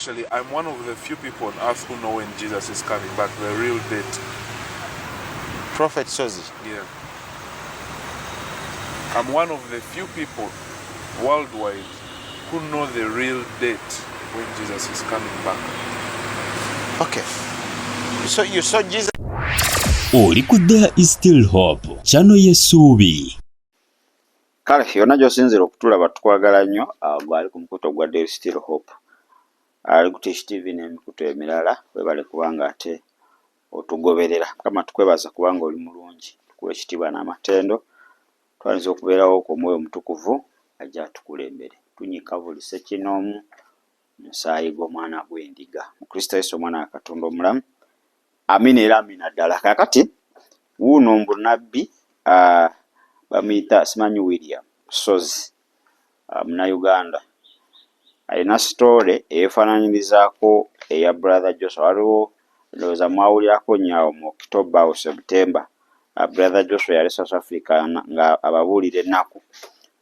Actually, I'm one of the few people on earth who know when Jesus is coming back, the real date. Prophet Sozi. Yeah. I'm one of the few people worldwide who know the real date when Jesus is coming back. Okay. So you saw Jesus. There is still hope. Chano Yesubi. Kale yonna gy'osinzira okutulaba tukwagala nnyo gwali ku mukuto gwa There is Still Hope ali ku Tish TV n'emikuto emirala webale kubanga ate otugoberera. Mukama tukwebaza kubanga oli mulungi, tukuwa ekitiibwa n'amatendo, twaniza okubeerawo ku Omwoyo Omutukuvu ajja atukulembere, tunyika buli ssekinoomu musaayi gw'omwana gw'endiga mu Kristo Yesu omwana wa Katonda omulamu. Amina era amina ddala. Kaakati wuuno mbunabbi bamuyita simanyi William Sozi Munnayuganda alina sitoole eyefaananyirizaako eya brother Joshua. Waliwo ndowooza mwawulirako nyaawo mu October or September brother Joshua yali South Africa nga ababuulira ennaku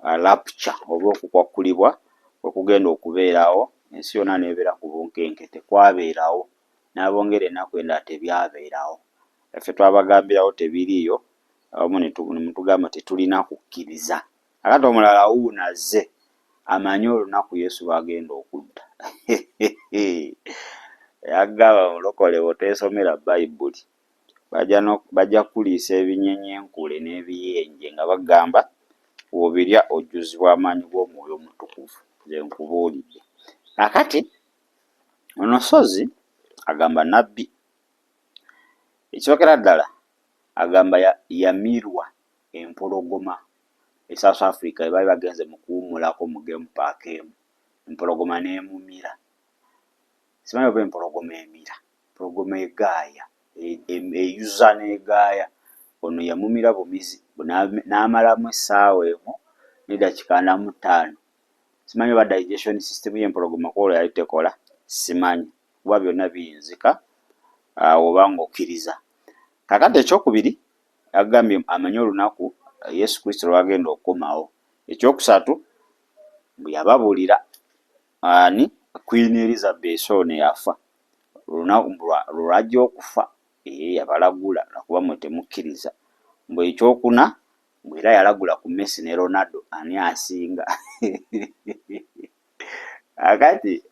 rapture oba okukwakkulibwa okugenda okubeerawo, ensi yonna neebeera ku bunkenke, tekwabeerawo n'abongera ennaku endala tebyabeerawo. Ffe twabagambirawo tebiriiyo, abamu ne mutugamba tetulina kukkiriza. Akati omulala wuunaze amanyi olunaku Yesu lwagenda okudda. Yagamba mulokole bw'oteesomera Bayibuli bajja kuliisa ebinyenyenkule n'ebiyenje nga bagamba bw'obirya ojjuzibwa amaanyi g'Omwoyo Omutukuvu. Nze nkubuulidde. Kakati ono Sozi agamba nabbi. Ekyokera ddala agamba Yamilibwa Empologoma e South Africa ebaali bagenze mu kuwummulako mu game park emu, empologoma n'emumira. Simanyi oba empologoma emira, empologoma egaaya, eyuza n'egaaya. Ono yamumira bumizi n'amalamu essaawa emu n'eddakiika 45. Simanyi oba digestion system y'empologoma kwolwo yali tekola, simanyi kuba byonna biyinzika oba ng'okkiriza. Kakati ekyokubiri agambye amanyi olunaku Yesu Kristo lwagenda okukomawo. Ekyokusatu bwe yababuulira ani Queen Elizabeth ono yafa, olunaku lwajja okufa yabalagula lwakuba mwe temukkiriza. Mbwe ekyokuna mbwe era yalagula ku Messi ne Ronaldo ani asinga. Akati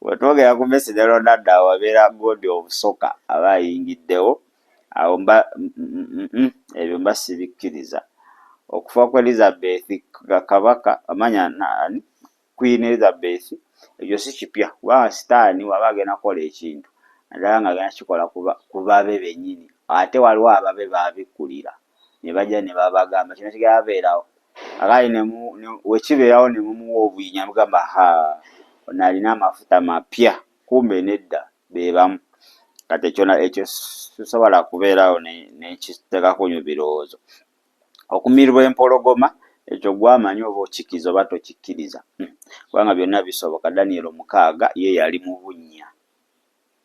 bwe twogera ku Messi ne Ronaldo awo abeera godi obusoka aba ayingiddewo. Awo ebyo mba sibikkiriza. Okufa kwa Elizabeth kabaka amanya Queen Elizabeth ebyo si kipya, kubanga sitaani waba agenda kukola ekintu naddala nga agenda kikola ku babe bennyini, ate waliwo ababe baabikkulira ne bajja ne babagamba kino kigenda beerawo. Akali wekibeerawo ne mumuwa obuyinja mugamba ono alina amafuta mapya, kumbe nedda be bamu. Kati ekyo sisobola kubeerawo nekiteekako nnyo birowoozo. Okumiribwa empologoma ekyo gwamanyi oba okikkiriza oba tokikkiriza, kubanga byonna bisoboka. Daniel 6 ye yali mu bunnya,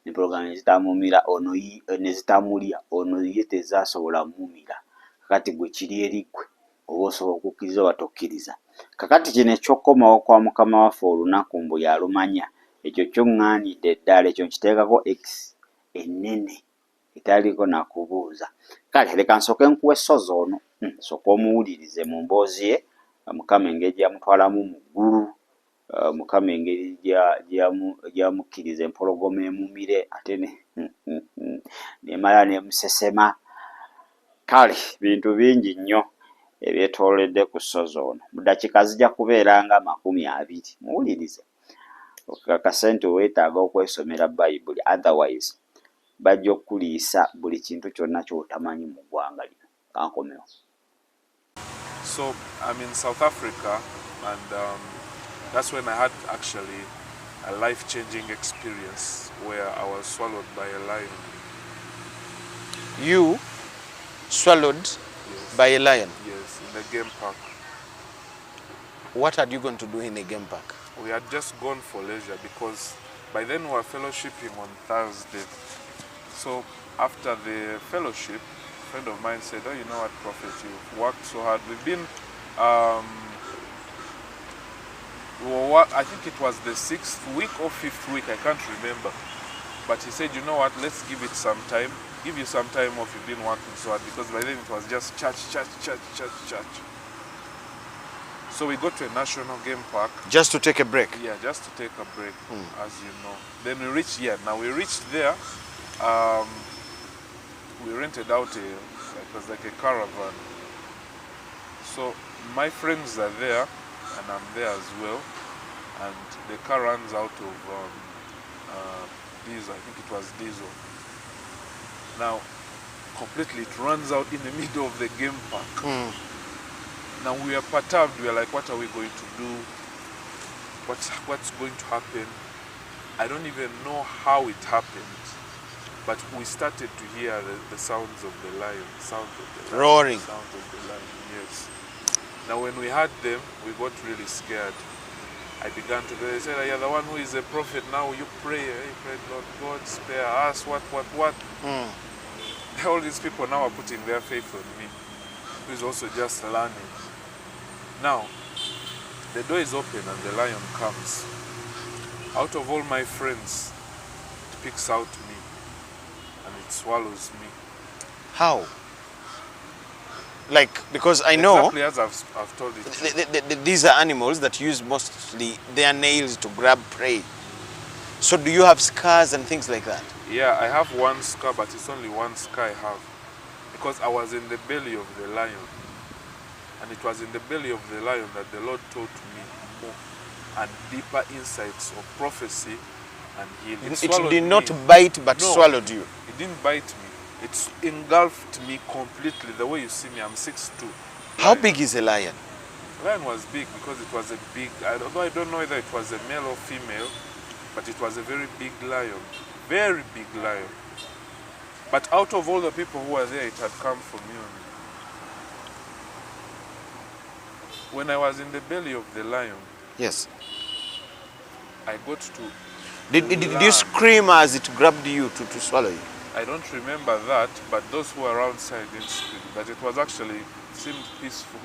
empologoma ne zitamumira, ono ne zitamulya, ono ye tezaasobola mumira. Kakati gwe kiri eri ggwe oba osobola okukkiriza oba tokkiriza. Kakati kino ekyokkomawo kwa Mukama waffe olunaku mbu yalumanya, ekyo kyoŋŋaanidde ddala, ekyo nkiteekako X ennene etaliko nakubuuza. Kale leka nsooke nkuwe Sozi ono, sooka omuwulirize mu mboozi ye, Mukama engeri gy'amutwalamu mu ggulu, Mukama engeri gy'amukkiriza empologoma emumire ate Nemala Nemusesema. Kale bintu bingi nnyo ebyetoolodde ku Sozi ono. Mu ddakiika zijja kubeera nga 20. Muwulirize okakasa nti weetaaga okwesomera Bayibuli, otherwise bajja okuliisa buli kintu kyonna ky'otamanyi mu ggwanga lino. Kankomewo. So I'm in South Africa, and that's when I had actually a life-changing experience where I was swallowed by a lion. You swallowed Yes. by a lion. Yes, in the game park. What are you going to do in a game park? We had just gone for leisure because by then we were fellowshipping on Thursday. So after the fellowship, a friend of mine said, "Oh, you know what, Prophet, you've worked so hard. We've been Well, what, I think it was the 6th week or 5th week, I can't remember. But he said, you know what, let's give it some time. Give you some time off, you've been working so hard, because by then it was just church. So we go to a national game park. Just to take a break? Yeah, just to take a break, as you know. Then we reached, we reached there. We rented out it was like a caravan. So my friends are there, and I'm there as well. And the car runs out of diesel. I think it was diesel. Now, completely, it runs out in the middle of the game park. Now we are perturbed. We are like, what are we going to do? What's going to happen? I don't even know how it happened, but we started to hear the sounds of the lion, roaring. Sounds of the lion, yes. Now when we heard them, we got really scared. I began to pray. They said, you're the one who is a prophet now, you pray. Hey, pray, Lord God, spare us, what? All these people now are putting their faith on me, who is also just learning. Now, the door is open and the lion comes. Out of all my friends, it picks out me and it swallows me. How? Like, because I know exactly as I've told it. These are animals that use mostly their nails to grab prey. So do you have scars and things like that? Yeah, I have one scar, but it's only one scar I have. Because I was in the belly of the lion. And it was in the belly of the lion that the Lord taught me more and deeper insights of prophecy and healing. It did not bite, but swallowed you. It didn't bite me. It engulfed me completely. The way you see me, I'm 6'2". How big is a lion? The lion was big because it was a big, I don't know whether it was a male or female, but it was a very big lion. Very big lion. But out of all the people who were there, it had come from me only. When I was in the belly of the lion, yes, I got to Did you scream as it grabbed you to swallow you? I don't remember that, but those who were outside didn't scream. But it was actually, seemed peaceful,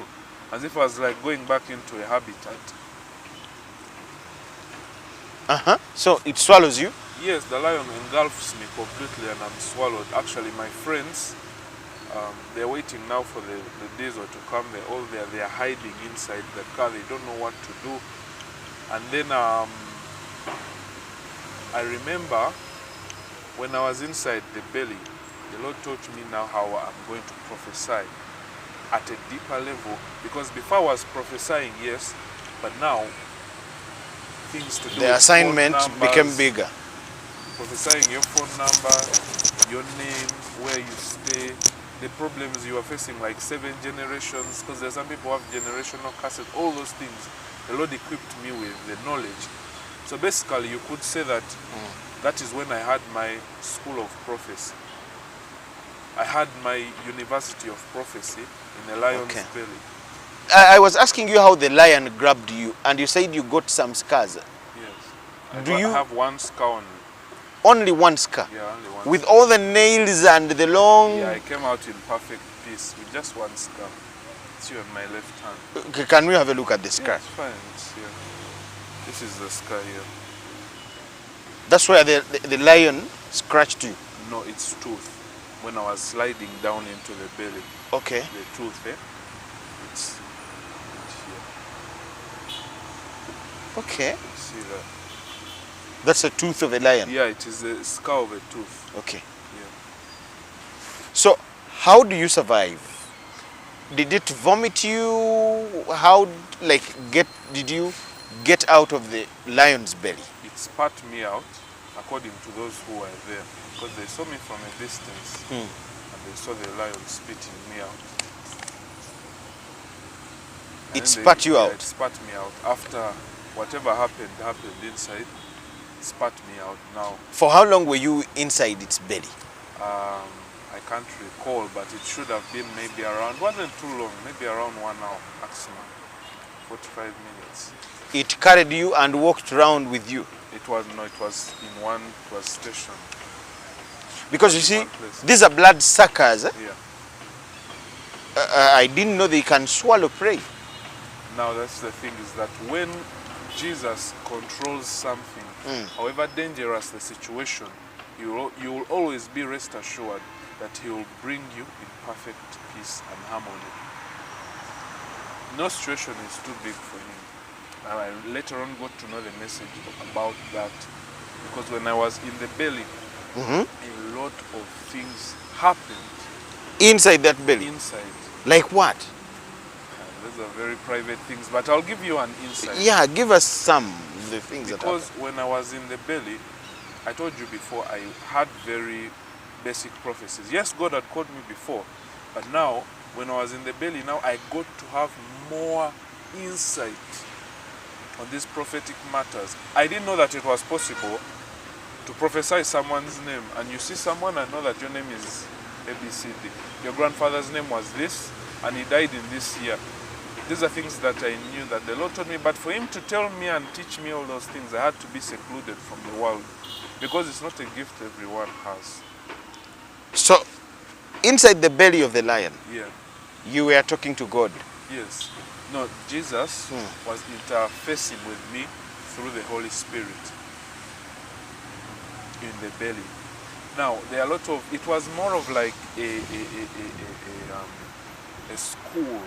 as if I was like going back into a habitat. So it swallows you? Yes, the lion engulfs me completely and I'm swallowed. Actually, my friends, they're waiting now for the diesel to come. They're all there. They're hiding inside the car. They don't know what to do. And then I remember when I was inside the belly, the Lord taught me now how I'm going to prophesy at a deeper level. Because before I was prophesying, yes, but now things to do the with assignment phone numbers, became bigger. prophesying your phone number, your name, where you stay, the problems you are facing, like 7 generations, because there's some people who have generational curses, all those things. The Lord equipped me with the knowledge. So basically, you could say that that is when I had my school of prophecy. I had my university of prophecy in the lion's belly. I was asking you how the lion grabbed you, and you said you got some scars. Yes. I have one scar only. Only one scar? Yeah, only one. With all the nails and the long... Yeah, I came out in perfect peace with just one scar. It's here on my left hand. Can we have a look at the scar? Yeah, it's fine. It's here. This is the scar here. That's where the lion scratched you? No, it's tooth. When I was sliding down into the belly. Okay. The tooth, it's here. Okay. You see that? That's a tooth of a lion? Yeah, it is the scar of a tooth. Okay. Yeah. So, how do you survive? Did it vomit you? How, did you get out of the lion's belly? It spat me out, according to those who were there. Because they saw me from a distance, and they saw the lion spitting me out. And it spat you out? It spat me out. After whatever happened inside, it spat me out now. For how long were you inside its belly? I can't recall, but it should have been maybe around, wasn't too long, maybe around 1 hour maximum, 45 minutes. It carried you and walked around with you? It was stationed. Because you see, these are blood suckers. Yeah. I didn't know they can swallow prey. Now that's the thing, is that when Jesus controls something, Mm. however dangerous the situation, you will always be rest assured that he will bring you in perfect peace and harmony. No situation is too big for him. And I later on got to know the message about that, because when I was in the belly, a lot of things happened Inside that belly. inside. Like what? Those are very private things, but I'll give you an insight. Yeah, give us some of the things that Because happened. when I was in the belly, I told you before, I had very basic prophecies. Yes, God had called me before, but now, when I was in the belly, now I got to have more insight on these prophetic matters. I didn't know that it was possible to prophesy someone's name, and you see someone and know that your name is ABCD. Your grandfather's name was this, and he died in this year. These are things that I knew that the Lord told me, but for him to tell me and teach me all those things, I had to be secluded from the world, because it's not a gift everyone has. So, inside the belly of the lion, Yeah, you were talking to God. yes. No, Jesus was interfacing with me through the Holy Spirit in the belly. Now, there are a lot of, it was more of like a school,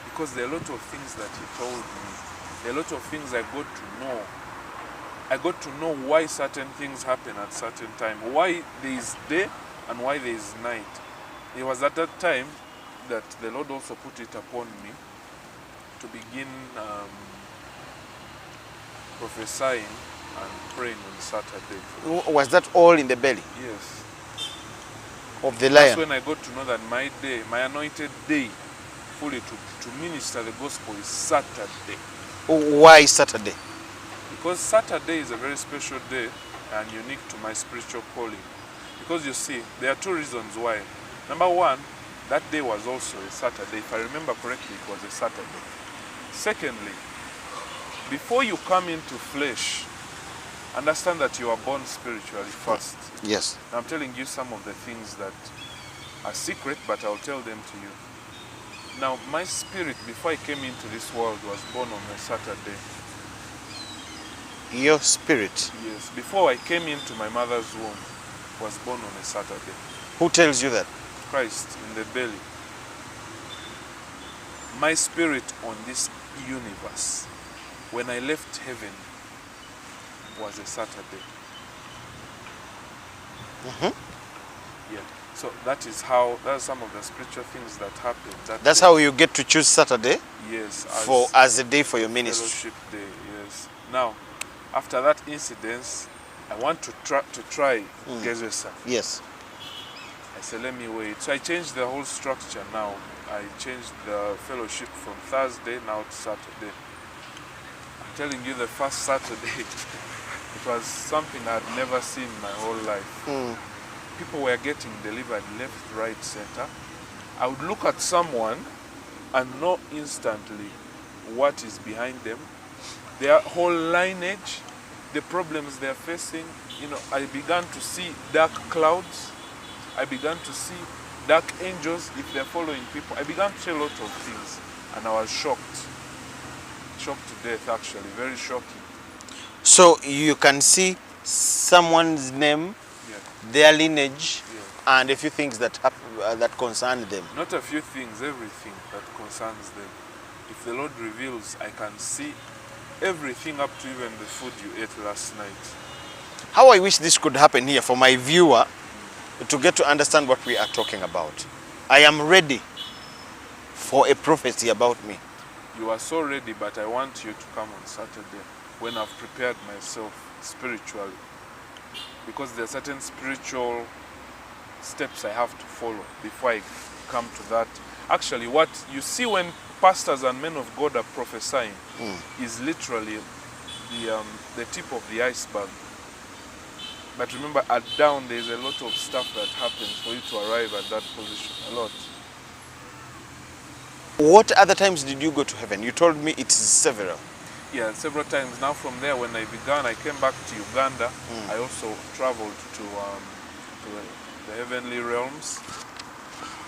because there are a lot of things that he told me. There are a lot of things I got to know. I got to know why certain things happen at certain time, why there is day and why there is night. It was at that time that the Lord also put it upon me to begin prophesying and praying on Saturday. Was that all in the belly Yes. of the That's lion? when I got to know that my day, my anointed day, fully to minister the gospel is Saturday. Why Saturday? Because Saturday is a very special day and unique to my spiritual calling. Because you see, there are two reasons why. Number one, that day was also a Saturday. If I remember correctly, it was a Saturday. Secondly, before you come into flesh, understand that you are born spiritually first. Yes. I'm telling you some of the things that are secret, but I'll tell them to you. Now, my spirit, before I came into this world, was born on a Saturday. Your spirit. Yes, before I came into my mother's womb, was born on a Saturday. Who tells you that? Christ in the belly. My spirit on this universe, when I left heaven, was a Saturday. Yeah. So that is how, that's some of the spiritual things that happened. That's how you get to choose Saturday Yes, as a day for your ministry. fellowship day. Yes. Now, after that incident, I want to try Gezesa. Yes. I said, let me wait. So I changed the whole structure now. I changed the fellowship from Thursday now to Saturday. I'm telling you, the first Saturday, it was something I'd never seen in my whole life. People were getting delivered left, right, center. I would look at someone and know instantly what is behind them, their whole lineage, the problems they're facing. You know, I began to see dark clouds. I began to see dark angels if they're following people. I began to see a lot of things, and I was shocked. Shocked to death, actually, very shocking. So you can see someone's name, Yeah. their lineage, Yeah. and a few things that that concern them. Not a few things, everything that concerns them. If the Lord reveals, I can see everything up to even the food you ate last night. How I wish this could happen here for my viewer to get to understand what we are talking about. I am ready for a prophecy about me. You are so ready, but I want you to come on Saturday when I've prepared myself spiritually. Because there are certain spiritual steps I have to follow before I come to that. Actually, what you see when pastors and men of God are prophesying is literally the tip of the iceberg. But remember, at down there's a lot of stuff that happens for you to arrive at that position. A lot. What other times did you go to heaven? You told me it's several. Yeah, several times. Now from there, when I began, I came back to Uganda. I also traveled to the heavenly realms,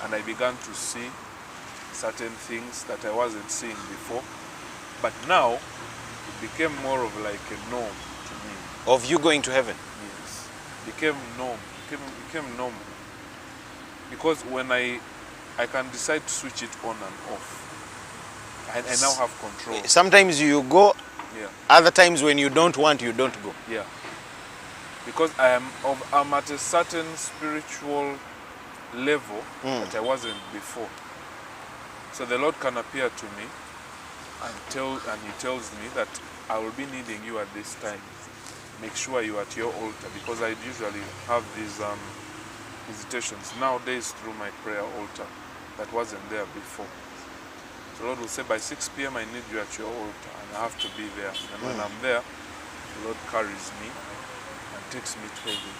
and I began to see certain things that I wasn't seeing before. But now, became more of like a norm to me. Of you going to heaven? Yes. Became became normal. Because when I can decide to switch it on and off. I now have control. Sometimes you go, Yeah. other times when you don't want, you don't go. Yeah. Because I'm at a certain spiritual level that I wasn't before. So the Lord can appear to me and he tells me that I will be needing you at this time. Make sure you are at your altar, because I usually have these visitations nowadays through my prayer altar that wasn't there before. The Lord will say, by 6 p.m. I need you at your altar, and I have to be there. And when I'm there, the Lord carries me and takes me to heaven.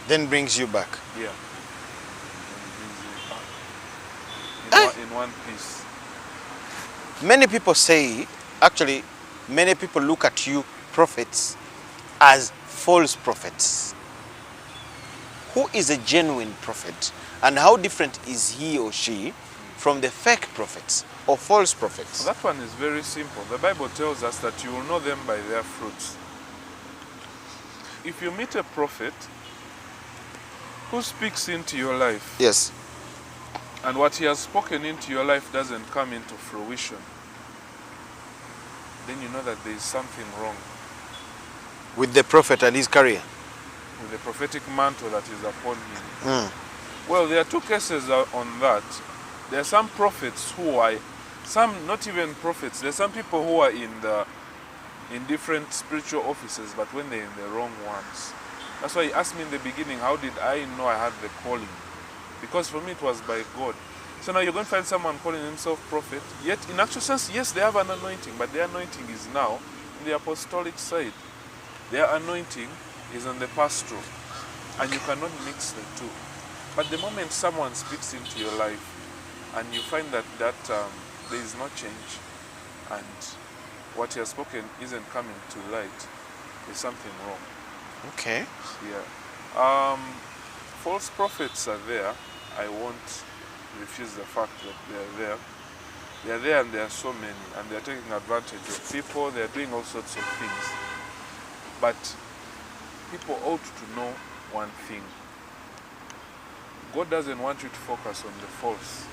Then brings you back. Yeah. And brings me back. In one piece. Many people say, actually, many people look at you prophets as false prophets. Who is a genuine prophet, and how different is he or she from the fake prophets or false prophets? That one is very simple. The Bible tells us that you will know them by their fruits. If you meet a prophet who speaks into your life, Yes. and what he has spoken into your life doesn't come into fruition, then you know that there is something wrong With the prophet and his career. with the prophetic mantle that is upon him. Well, there are two cases on that. There are some prophets who are, some not even prophets, there are some people who are in different spiritual offices, but when they're in the wrong ones. That's why he asked me in the beginning, how did I know I had the calling? Because for me it was by God. So now you're going to find someone calling himself prophet, yet in actual sense, yes, they have an anointing, but their anointing is now in the apostolic side. Their anointing is on the pastoral, and you cannot mix the two. But the moment someone speaks into your life, and you find that there is no change, and what he has spoken isn't coming to light, there's something wrong. Okay. Yeah. False prophets are there. I won't refuse the fact that they are there. They are there, and there are so many, and they are taking advantage of people. They are doing all sorts of things. But people ought to know one thing. God doesn't want you to focus on the false.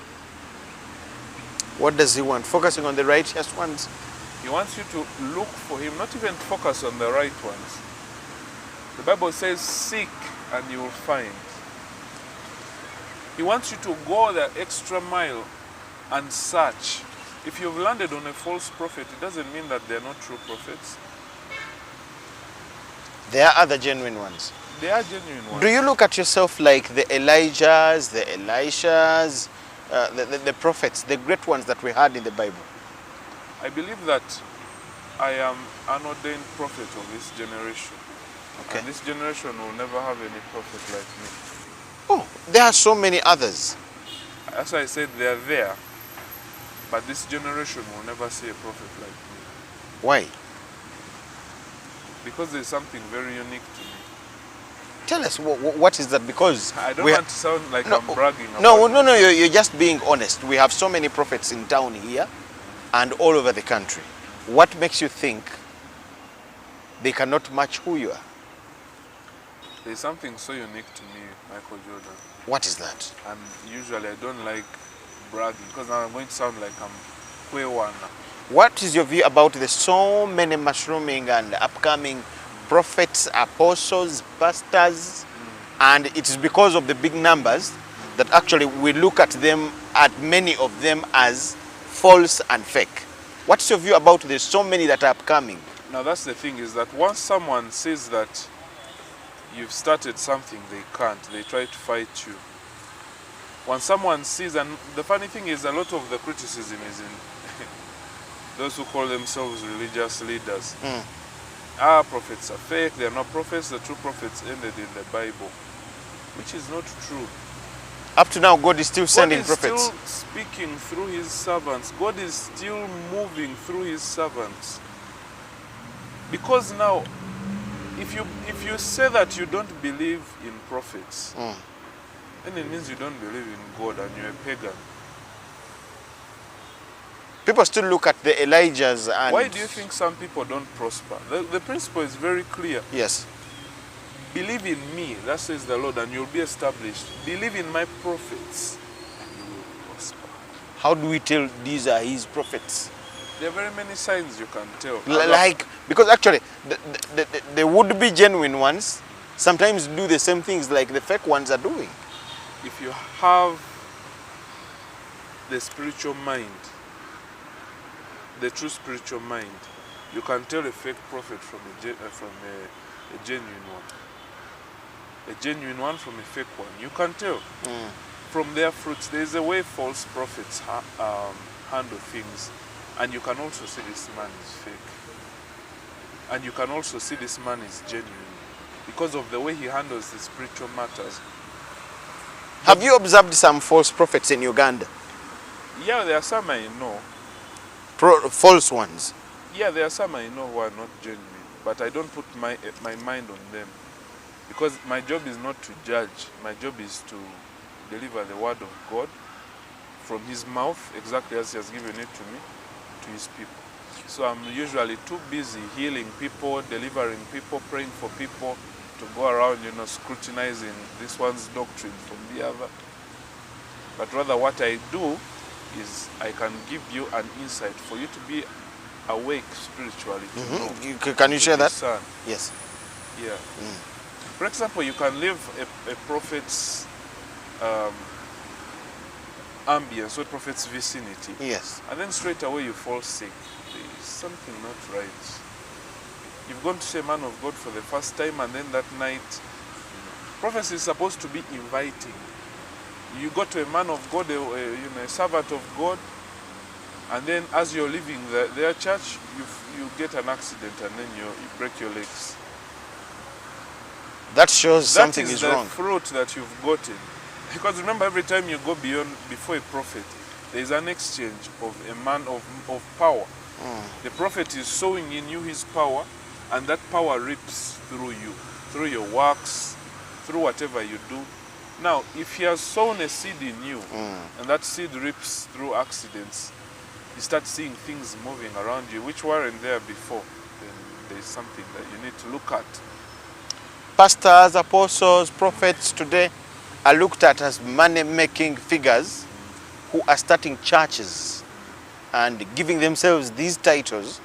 What does he want? Focusing on the righteous ones? He wants you to look for him, not even focus on the right ones. The Bible says, seek and you will find. He wants you to go the extra mile and search. If you've landed on a false prophet, it doesn't mean that they're not true prophets. There are other genuine ones. They are genuine ones. Do you look at yourself like the Elijahs, the Elishas, the prophets, the great ones that we had in the Bible? I believe that I am an ordained prophet of this generation. Okay. And this generation will never have any prophet like me. Oh, there are so many others. As I said, they are there. But this generation will never see a prophet like me. Why? Because there's something very unique to me. Tell us, what is that? Because I don't want to sound like I'm bragging about No, you're just being honest. We have so many prophets in town here and all over the country. What makes you think they cannot match who you are? There's something so unique to me, Michael Jordan. What is that? And usually I don't like bragging, because now I'm going to sound like I'm Kwewana. What is your view about the so many mushrooming and upcoming prophets, apostles, pastors? And it is because of the big numbers that actually we look at them, at many of them, as false and fake. What's your view about the so many that are upcoming? Now that's the thing, is that once someone says that you've started something, they can't. They try to fight you. When someone sees, and the funny thing is, a lot of the criticism is in those who call themselves religious leaders. Our prophets are fake, they are not prophets. The true prophets ended in the Bible, which is not true. Up to now, God is still sending prophets. God is still speaking through his servants. God is still moving through his servants. Because now, if you say that you don't believe in prophets, then it means you don't believe in God and you're a pagan. People still look at the Elijahs and... Why do you think some people don't prosper? The principle is very clear. Yes. Believe in me, that says the Lord, and you'll be established. Believe in my prophets, and you will prosper. How do we tell these are his prophets? There are very many signs you can tell. Like, because actually, the would-be genuine ones sometimes do the same things like the fake ones are doing. If you have the spiritual mind, the true spiritual mind, you can tell a fake prophet from a genuine one. A genuine one from a fake one. You can tell from their fruits. There is a way false prophets handle things, and you can also see this man is fake. And you can also see this man is genuine because of the way he handles the spiritual matters. Have you observed some false prophets in Uganda? Yeah, there are some I know. False ones? Yeah, there are some I know who are not genuine, but I don't put my mind on them. Because my job is not to judge. My job is to deliver the word of God from his mouth, exactly as he has given it to me, to his people. So I'm usually too busy healing people, delivering people, praying for people, to go around, scrutinizing this one's doctrine from the other. But rather what I do is I can give you an insight for you to be awake spiritually. To know, can you share that? Discern. Yes. Yeah. For example, you can live a prophet's ambience or prophet's vicinity. Yes. And then straight away you fall sick. There is something not right. You've gone to see a man of God for the first time, and then that night, prophecy is supposed to be inviting. You go to a man of God, a servant of God, and then as you're leaving their church, you get an accident, and then you break your legs. That shows something is wrong. That is the fruit that you've gotten. Because remember, every time you go before a prophet, there is an exchange of a man of power. The prophet is sowing in you his power, and that power reaps through you, through your works, through whatever you do. Now, if he has sown a seed in you, and that seed reaps through accidents, you start seeing things moving around you, which weren't there before, then there's something that you need to look at. Pastors, apostles, prophets today are looked at as money-making figures who are starting churches and giving themselves these titles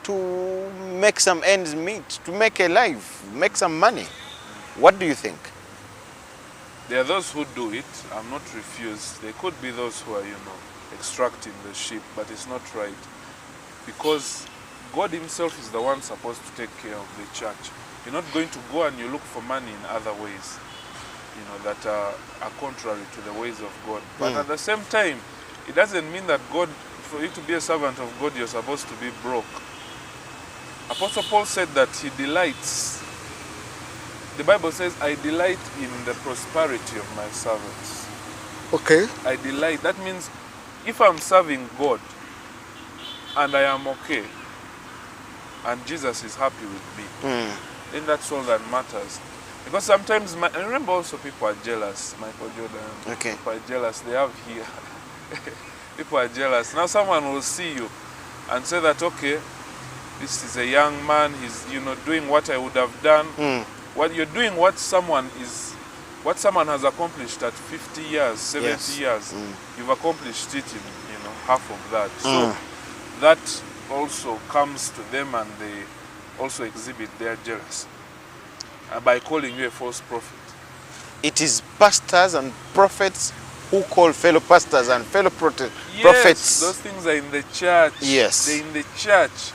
to make some ends meet, to make a life, make some money. What do you think? There are those who do it. I'm not refused. There could be those who are, extracting the sheep, but it's not right. Because God himself is the one supposed to take care of the church. You're not going to go and you look for money in other ways, that are contrary to the ways of God. But at the same time, it doesn't mean that God, for you to be a servant of God, you're supposed to be broke. Apostle Paul said that he delights. The Bible says, I delight in the prosperity of my servants. Okay. I delight. That means if I'm serving God and I am okay, and Jesus is happy with me, then that's all that matters. Because sometimes, I remember also people are jealous, Michael Jordan. Okay. People are jealous. They have here. People are jealous. Now someone will see you and say that, okay, this is a young man, he's doing what I would have done. What you're doing, what someone has accomplished at 50 years, 70 years, you've accomplished it in half of that. So that also comes to them, and they also exhibit their jealousy by calling you a false prophet. It is pastors and prophets who call fellow pastors and fellow prophets. Yes, those things are in the church. Yes. They're in the church.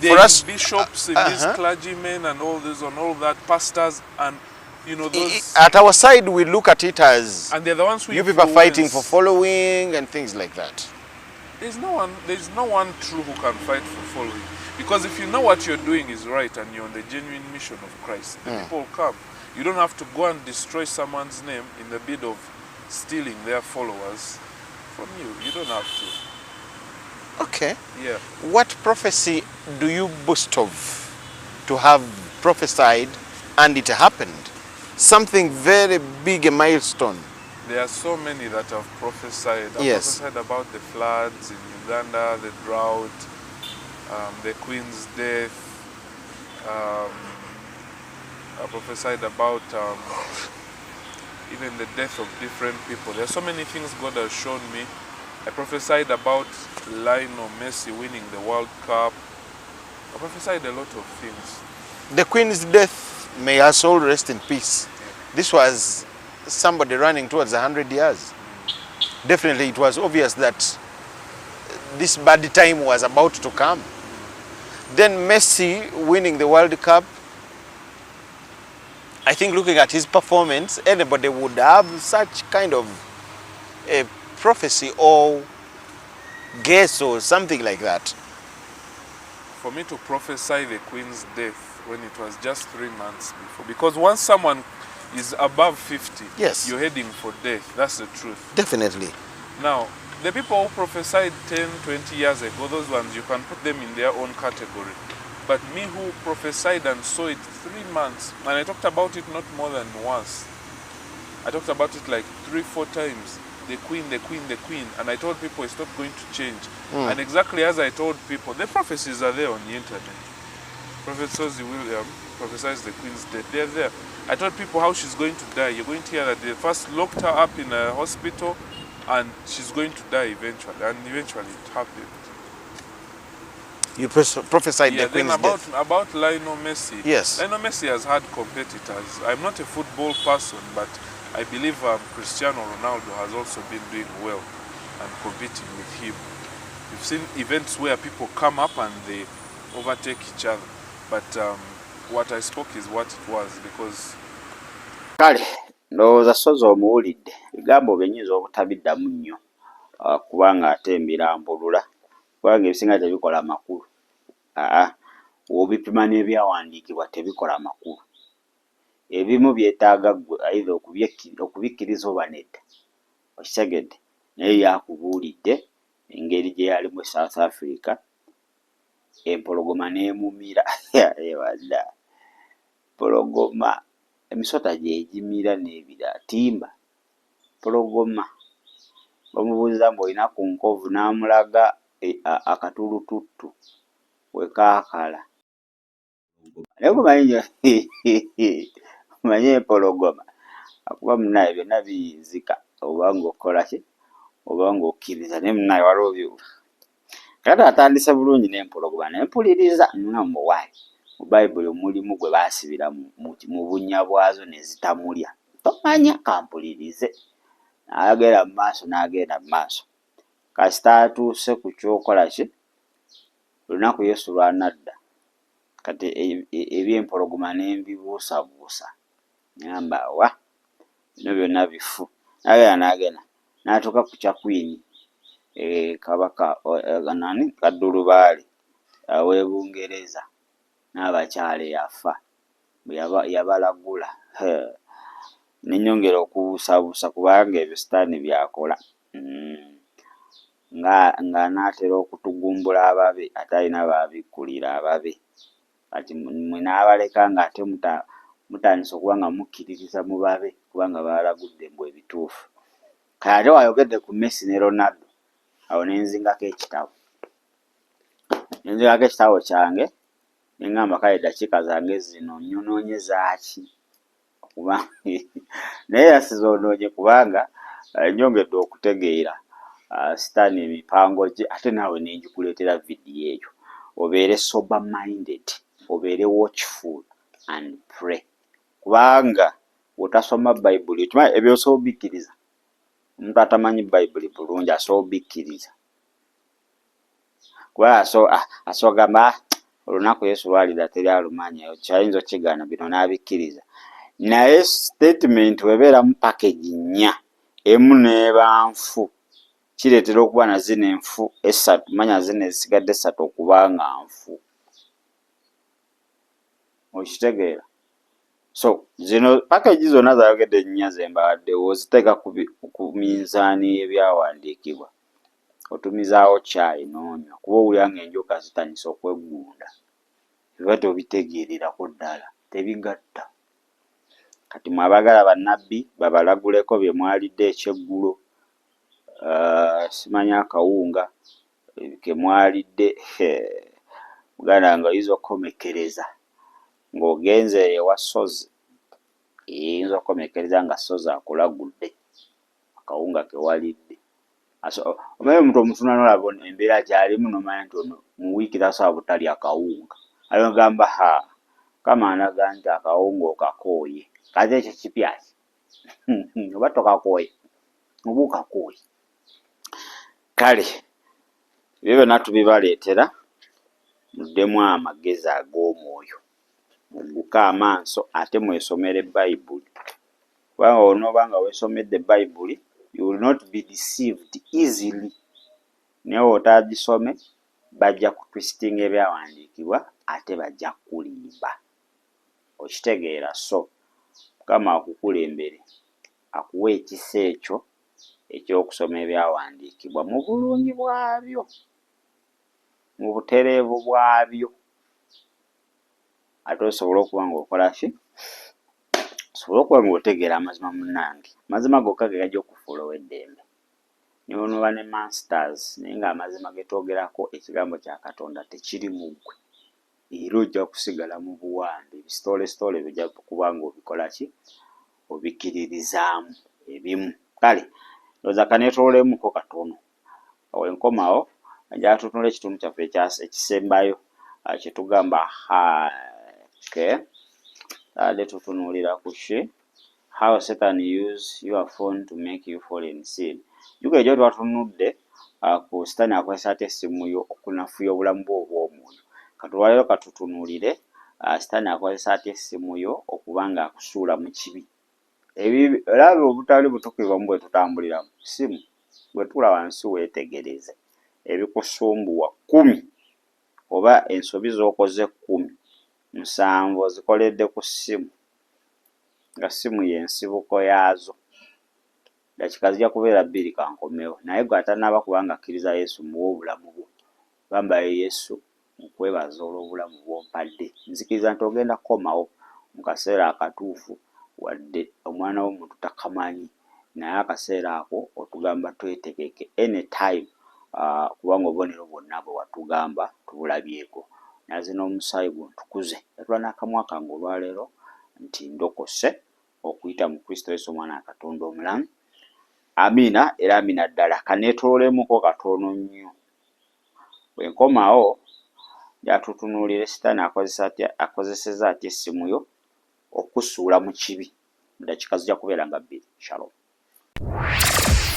They're in bishops, in these clergymen and all this and all that, pastors and those. At our side, we look at it as, and they're the ones who you people are fighting for following and things like that. There's no one true who can fight for following. Because if you know what you're doing is right and you're on the genuine mission of Christ, the people will come. You don't have to go and destroy someone's name in the bid of stealing their followers from you. You don't have to. Okay. Yeah. What prophecy do you boast of to have prophesied and it happened? Something very big, a milestone There are so many that have prophesied. I've Yes. prophesied about the floods in Uganda, the drought, the Queen's death. I prophesied about even the death of different people. There are so many things God has shown me. I prophesied about Lionel Messi winning the World Cup. I prophesied a lot of things. The Queen's death, may her soul rest in peace. This was somebody running towards 100 years. Definitely it was obvious that this bad time was about to come. Then Messi winning the World Cup, I think looking at his performance, anybody would have such kind of a prophecy or guess or something like that. For me to prophesy the Queen's death when it was just 3 months before. Because once someone is above 50, Yes. you're heading for death. That's the truth. Definitely. Now, the people who prophesied 10, 20 years ago, those ones, you can put them in their own category. But me who prophesied and saw it 3 months, and I talked about it not more than once. I talked about it like 3, 4 times. The Queen, the Queen, the Queen. And I told people it's not going to change. And exactly as I told people, the prophecies are there on the internet. Prophet Sozi William prophesies the Queen's death. They're there. I told people how she's going to die. You're going to hear that they first locked her up in a hospital and she's going to die eventually. And eventually it happened. You prophesied Yeah, the Queen's then death. about Lionel Messi. Yes. Lionel Messi has had competitors. I'm not a football person, but I believe Cristiano Ronaldo has also been doing well and competing with him. You've seen events where people come up and they overtake each other. But what I spoke is what it was, because Kale ndowooza sozi omuwulidde bigambo byenyinza obutabiddamu nnyo kubanga ate mbirambulula kubanga ebisinga tebikola makulu. W'obipima n'ebyawandiikibwa tebikola makulu. Ebimu byetaaga ggwe aidha okubikkiriza oba nedda. Okitegedde? Naye yakubuulidde engeri gye yalimu South Africa, empologoma n'emumira. Ewadda empologoma emisota gyegimira n'ebira timba. Empologoma bamubuuza mbu olina ku nkovu n'amulaga akatulututtu wekaakala. Naye omanyi empologoma akuba munnaye byonna biyinzika oba ng'okola ki oba ng'okkiriza. Naye munnaye waliwo byuba kati atandise bulungi n'empologoma nempuliriza nga muwaali mu Bayibuli mulimu gwe baasibira mu bunnya bwazo ne zitamulya. Tomanya kampulirize. N'agenda mu maaso n'agenda mu maaso. Kasita atuuse ku kyokola ki Olunaku Yesu lw'anadda kati eby'empologoma n'embibuusabuusa ngamba wa bino byonna bifu. N'agenda n'atuuka ku kya Queen kabaka Kaddulubaale w'e Bungereza n'abakyala yafa yabalagula. Nenyongera okubuusabuusa kubanga ebyo sitaani byakola. Ng'anaatera okutugumbula ababe ate alina baabikkulira ababe. Kati mmwe n'abaleka ng'ate mutandise okuba nga mukkiririza mu babe kubanga baalagudde mbu ebituufu. Kale ate wayogedde ku Messi ne Ronaldo, awo ne nzingako ekitabo. Nenzingako ekitabo kyange ne ngamba kale eddakiika zange zino nyonoonyeza ki? Naye yasizonoonye kubanga nyongedde okutegeera sitaani emipango gye ate naawe ne ngikuleetera vidiyo eyo. Obeere sober minded, obeere watchful and pray. Kubanga bw'otasoma Bayibuli okimanyi ebyo osobola obikkiriza. Omuntu atamanyi Bayibuli bulungi asobola obikkiriza. Kuba asobola gamba olunaku Yesu Lwalida teri alumanya, kyayinza okigaana bino n'abikkiriza. Naye statement webeeramu package 4 emu n'eba nfu kireetera okuba na zino enfu 3, manya zino ezisigadde 3 okuba nga nfu. Okitegeera? So zino package zonna zayogedde 4 zembawadde oziteeka ku minzaani y'ebyawandiikibwa otumizaawo caayi n'onywa kuba owulira ng'enjoka zitandise okweggunda. Biba tobitegeererako ddala, tebigatta. kati mwabagala bannabbi babalaguleko bye mwalidde ekyeggulo, simanya akawunga ke mwalidde. Muganda nga oyinza okukomekereza ng'ogenze ewa sozi, oyinza okukomekereza nga sozi akulagudde akawunga ke walidde. Omanyi omuntu omutuna n'olaba embeera gy'alimu n'omanya nti ono mu wiiki tasobola butalya akawunga. Ayogamba kamaanaga nti akawunga okakooye. Kati ekyo kipya ki? Oba tokakooye oba okakooye. Kale ebyo byonna tubibaleetera, muddemu amagezi ag'omwoyo, mugguke amaaso ate mwesomere Bayibuli. Kubanga onooba nga weesomedde Bayibuli, you will not be deceived easily. Naye otaagisome bajja kutwistinga ebyawandiikibwa ate bajja kulimba. Okitegeera? So Mukama akukulembere, akuwa ekisa ekyo eky'okusoma ebyawandiikibwa mu bulungi bwabyo, mu butereevu bwabyo, ate osobole okuba ng'okola ki? Osobole okuba ng'otegeera amazima munnange. Amazima gokka ge gajja okufuula ow'eddembe. Niwe onooba ne masters naye ng'amazima ge twogerako ekigambo kya Katonda tekiri mu ggwe, era ojja kusigala mu buwande. Ebisitoole bijja kuba ng'obikola ki? Obikiririzaamu ebimu. Kale ndowooza kaneetololemuko katono. Wenkomawo ajja tutunula ekitundu kyaffe ekisembayo kye tugamba ade tutunuulira ku ki? How Satan use your phone to make you fall in sin. Juga ekyo twatunudde ku Sitaani akozesa ate essimu yo okunafuya obulamu bwo obw'omwoyo. Katulwaleero katutunuulire Sitaani akozesa ate essimu yo okuba nga akusuula mu kibi. Olaba obutali butuukirivu bwe tutambulira mu ssimu, bwe tuula wansi weetegereze ebikusumbuwa 10 oba ensobi z'okoze 10, 7 ozikoledde ku ssimu, nga ssimu y'ensibuko yaazo. Dakika zijja kubeera 2 kankomewo, naye gwe atanaaba kubanga akkiriza Yesu muwe obulamu bwo. Gamba Yesu nkwebaza olw'obulamu bw'ompadde. Nzikiriza nti ogenda kukomawo mu kaseera akatuufu, wadde omwana w'omuntu takamanyi, naye akaseera ako otugamba twetegeke anytime, kubanga obubonero bwonna bwe watugamba tubulabyeko. Naze n'omusaayi guntukuze, yatula n'akamwa kange olwaleero nti ndokose okuyita mu Kristo Yesu omwana wa Katonda omulamu. Amiina era amiina ddala. Kaneetololemuko katono nnyo. Bwenkomawo jatutunuulire Sitaani akozeseza atya essimu yo okusuula mu kibi. Dakika zijja kubeera nga 2. Shalom.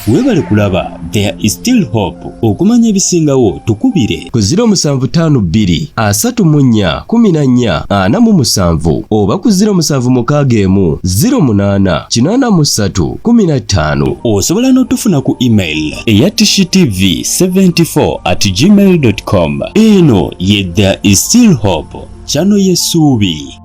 Weebale kulaba There is Still Hope. Okumanya ebisingawo tukubire ku 0752 34 14 47 oba ku 0761 08 83 15. Osobola n'otufuna ku email eyatishitv74@gmail.com. Eno ye There is Still Hope, channel y'essuubi.